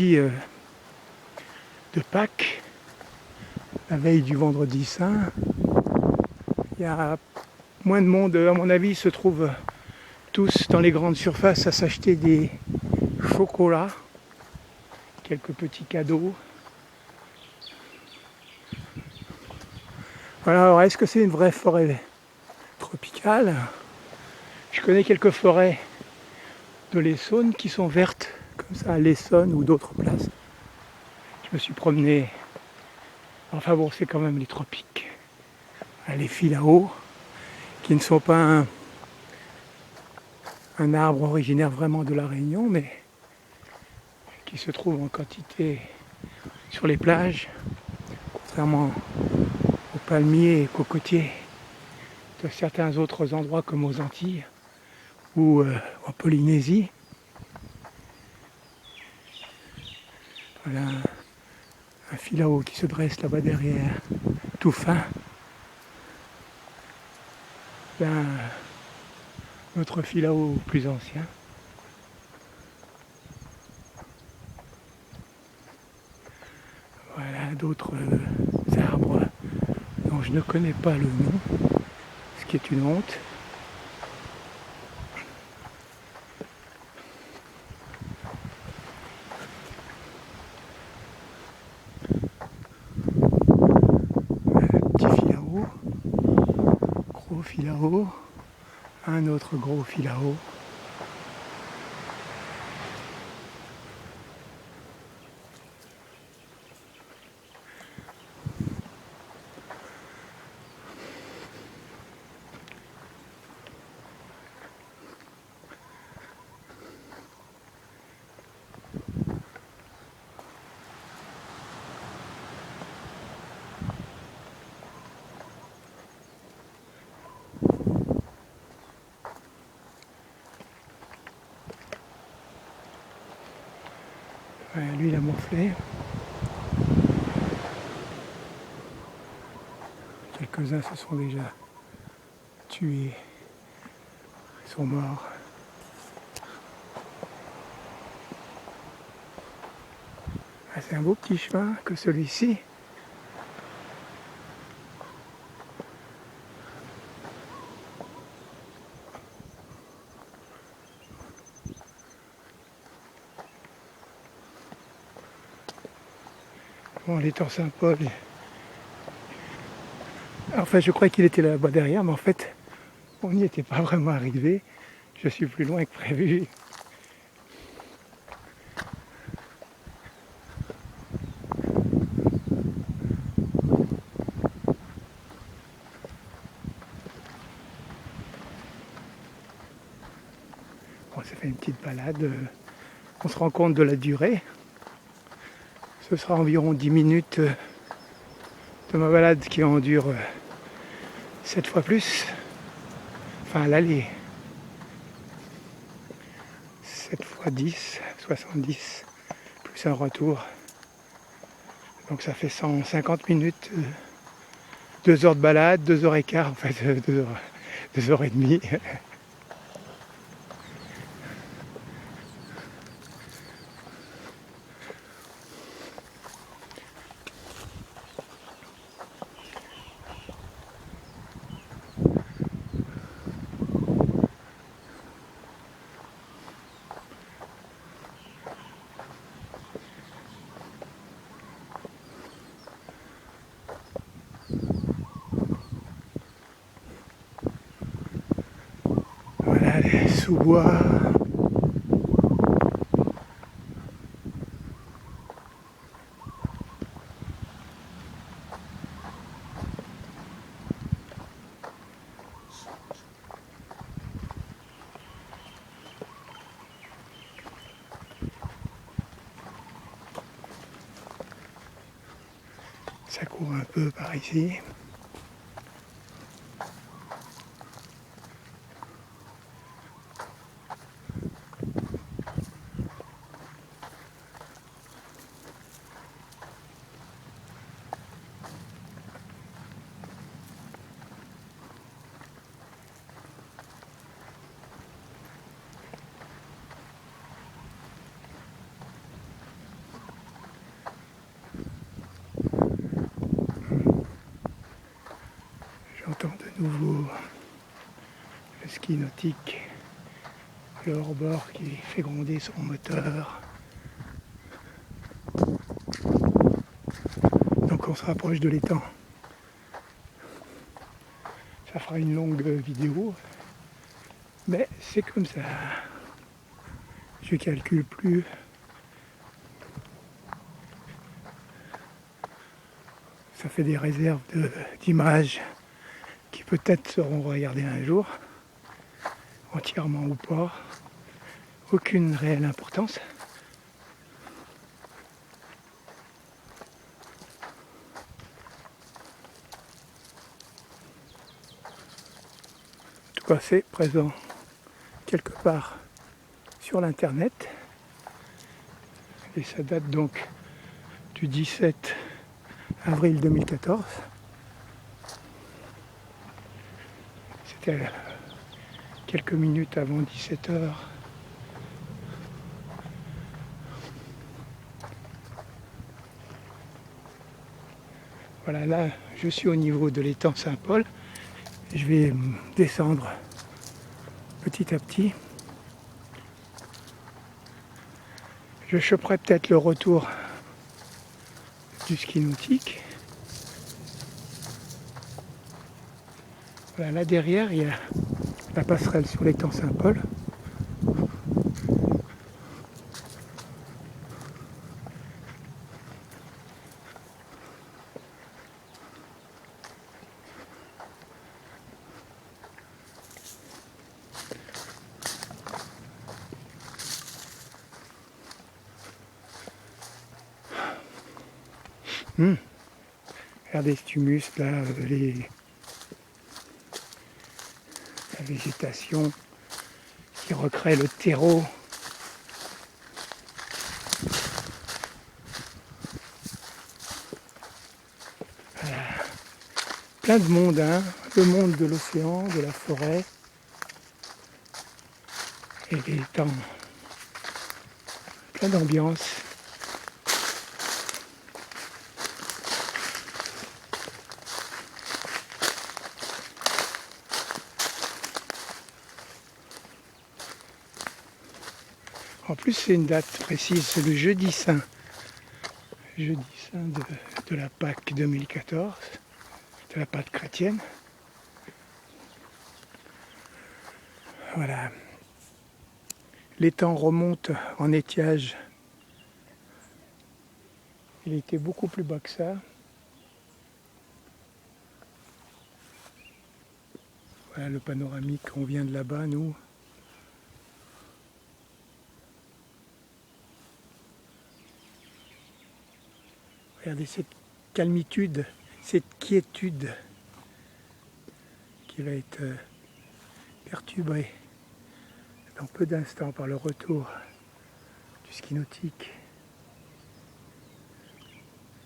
de Pâques, la veille du vendredi saint. Il y a moins de monde, à mon avis, ils se trouvent tous dans les grandes surfaces à s'acheter des chocolats, quelques petits cadeaux. Voilà, alors est-ce que c'est une vraie forêt tropicale? Je connais quelques forêts de l'Essonne qui sont vertes, comme ça à l'Essonne ou d'autres places. Je me suis promené, enfin bon, c'est quand même les tropiques. Les filao, qui ne sont pas un arbre originaire vraiment de la Réunion, mais qui se trouve en quantité sur les plages, contrairement aux palmiers et cocotiers de certains autres endroits comme aux Antilles ou en Polynésie. Voilà un filao qui se dresse là-bas derrière, tout fin. Là, notre filao plus ancien. Voilà d'autres arbres dont je ne connais pas le nom, ce qui est une honte. Petit filao, gros filao, un autre gros filao. Ouais, lui il a morflé. Quelques-uns se sont déjà tués, ils sont morts. Ah, c'est un beau petit chemin que celui-ci. Bon, l'étang Saint-Paul. Enfin, je crois qu'il était là-bas derrière, mais en fait, on n'y était pas vraiment arrivé. Je suis plus loin que prévu. Bon, ça fait une petite balade. On se rend compte de la durée. Ce sera environ 10 minutes de ma balade qui en dure 7 fois plus. Enfin, à l'aller. 7 fois 10, 70, plus un retour. Donc ça fait 150 minutes, 2 heures de balade, 2 heures et quart, en fait, 2 heures et demie. Voilà les sous-bois. Ça court un peu par ici. ski nautique, le hors-bord qui fait gronder son moteur. Donc on se rapproche de l'étang. Ça fera une longue vidéo, mais c'est comme ça. Je calcule plus. Ça fait des réserves d'images qui peut-être seront regardées un jour, entièrement ou pas. Aucune réelle importance. En tout cas, c'est présent quelque part sur l'internet. Et ça date donc du 17 avril 2014. C'était quelques minutes avant 17 h. Voilà, là, je suis au niveau de l'étang Saint-Paul. Je vais descendre petit à petit. Je choperai peut-être le retour du ski nautique. Voilà, là derrière, il y a la passerelle sur l'étang Saint-Paul. Regardez ce humus là, la végétation qui recrée le terreau. Voilà. Plein de monde, hein, le monde de l'océan, de la forêt et des temps. Plein d'ambiance. En plus, c'est une date précise, c'est le jeudi saint. Jeudi saint de la Pâque 2014, de la Pâque chrétienne. Voilà. L'étang remonte en étiage. Il était beaucoup plus bas que ça. Voilà le panoramique, on vient de là-bas, nous. Regardez cette calmitude, cette quiétude qui va être perturbée dans peu d'instants par le retour du ski nautique.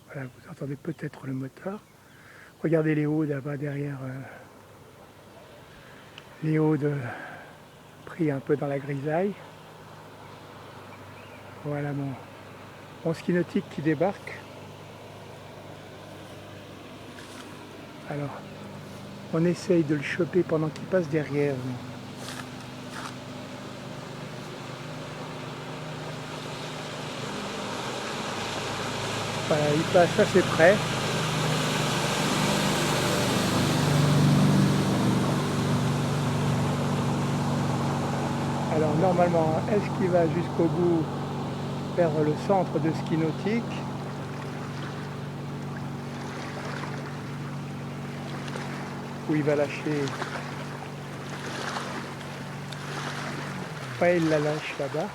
Voilà, vous entendez peut-être le moteur. Regardez les hauts là-bas derrière. Les hauts pris un peu dans la grisaille. Voilà mon ski nautique qui débarque. Alors, on essaye de le choper pendant qu'il passe derrière. Voilà, il passe assez près. Alors normalement, est-ce qu'il va jusqu'au bout vers le centre de ski nautique ? Où il va lâcher. Ouais, il la lâche là-bas.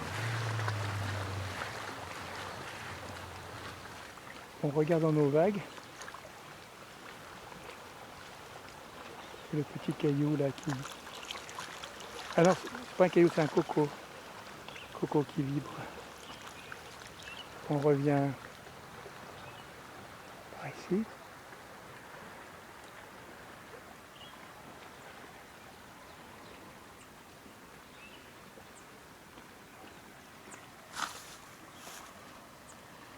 On regarde dans nos vagues. Le petit caillou là qui... Ah non, c'est pas un caillou, c'est un coco. Coco qui vibre. On revient par ici.